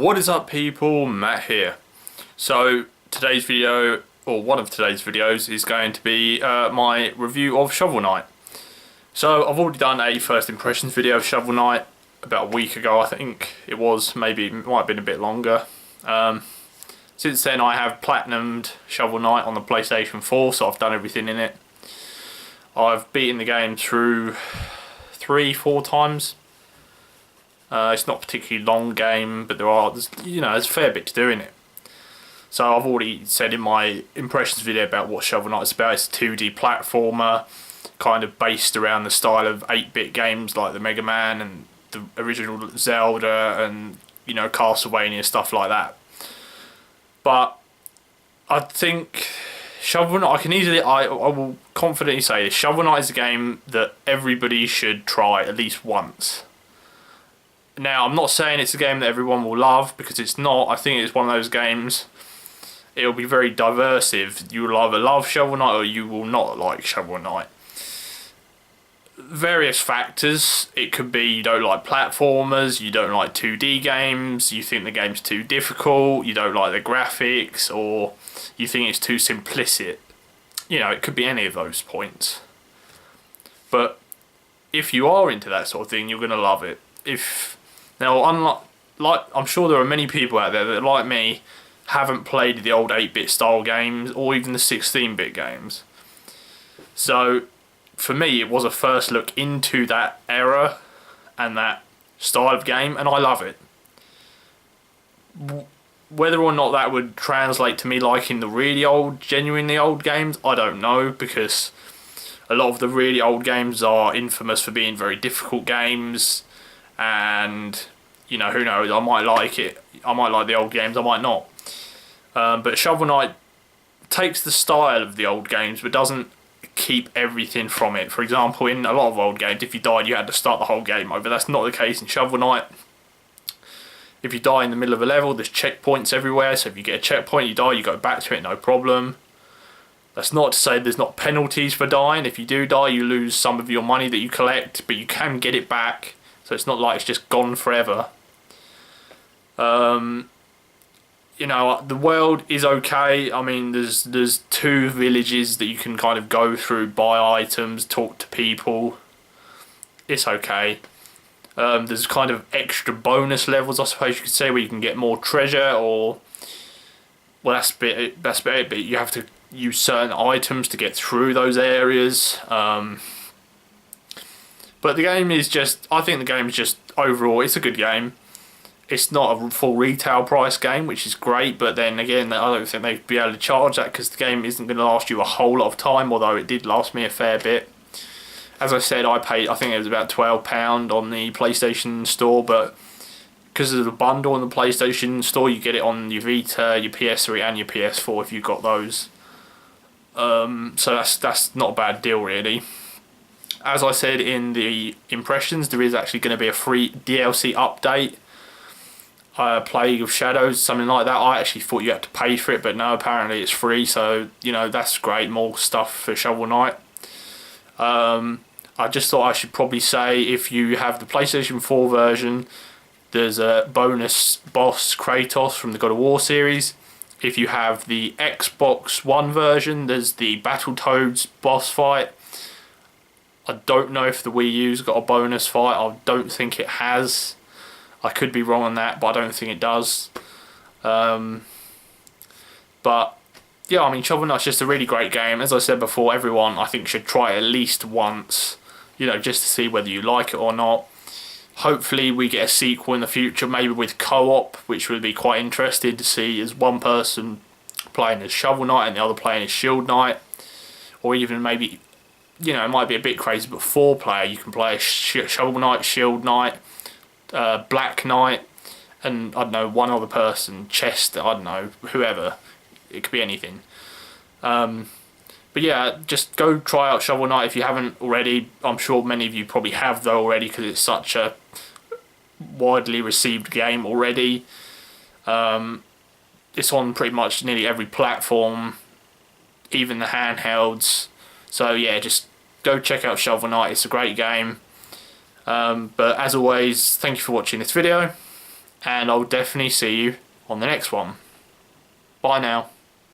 What is up people, Matt here. So today's video, or one of today's videos, is going to be my review of Shovel Knight. So I've already done a first impressions video of Shovel Knight about a week ago, I think it was, maybe it might have been a bit longer. Since then I have platinumed Shovel Knight on the PlayStation 4, so I've done everything in it. I've beaten the game through 3-4 times. It's not a particularly long game, but there's a fair bit to do in it. So I've already said in my impressions video about what Shovel Knight is about. It's a 2D platformer, kind of based around the style of 8-bit games like the Mega Man and the original Zelda and Castlevania, stuff like that. But I think Shovel Knight, I will confidently say this: Shovel Knight is a game that everybody should try at least once. Now, I'm not saying it's a game that everyone will love, because it's not. I think it's one of those games, it'll be very diversive. You will either love Shovel Knight or you will not like Shovel Knight. Various factors. It could be you don't like platformers, you don't like 2D games, you think the game's too difficult, you don't like the graphics, or you think it's too simplistic. It could be any of those points. But if you are into that sort of thing, you're going to love it. Now, I'm sure there are many people out there that, like me, haven't played the old 8-bit style games or even the 16-bit games. So, for me, it was a first look into that era and that style of game, and I love it. Whether or not that would translate to me liking the really old, genuinely old games, I don't know, because a lot of the really old games are infamous for being very difficult games. And who knows, I might like it, I might like the old games, I might not. But Shovel Knight takes the style of the old games but doesn't keep everything from it. For example, in a lot of old games, if you died you had to start the whole game over. That's not the case in Shovel Knight. If you die in the middle of a level, there's checkpoints everywhere, so if you get a checkpoint, you die, you go back to it, no problem. That's not to say there's not penalties for dying. If you do die, you lose some of your money that you collect, but you can get it back. So it's not like it's just gone forever. The world is okay. I mean, there's 2 villages that you can kind of go through, buy items, talk to people. It's okay. There's kind of extra bonus levels, I suppose you could say, where you can get more treasure, or that's about it. But you have to use certain items to get through those areas. But the game is I think the game is just, overall, it's a good game. It's not a full retail price game, which is great, but then again, I don't think they'd be able to charge that, because the game isn't going to last you a whole lot of time, although it did last me a fair bit. As I said, I paid, I think it was about £12 on the PlayStation Store, but because of the bundle on the PlayStation Store, you get it on your Vita, your PS3 and your PS4 if you've got those. So that's not a bad deal, really. As I said in the impressions, there is actually going to be a free DLC update. Plague of Shadows, something like that. I actually thought you had to pay for it, but no, apparently it's free, so, that's great. More stuff for Shovel Knight. I just thought I should probably say, if you have the PlayStation 4 version, there's a bonus boss, Kratos, from the God of War series. If you have the Xbox One version, there's the Battletoads boss fight. I don't know if the Wii U's got a bonus fight. I don't think it has. I could be wrong on that, but I don't think it does. But yeah, I mean, Shovel Knight's just a really great game. As I said before, everyone, I think, should try it at least once, just to see whether you like it or not. Hopefully we get a sequel in the future, maybe with co-op, which would be quite interesting to see, as one person playing as Shovel Knight and the other playing as Shield Knight. Or even maybe, it might be a bit crazy, but 4-player, you can play Shovel Knight, Shield Knight, Black Knight, and, I don't know, one other person, Chester, I don't know, whoever. It could be anything. But yeah, just go try out Shovel Knight if you haven't already. I'm sure many of you probably have, though, already, because it's such a widely received game already. It's on pretty much nearly every platform, even the handhelds. So yeah, just go check out Shovel Knight. It's a great game. But as always, thank you for watching this video, and I'll definitely see you on the next one. Bye now.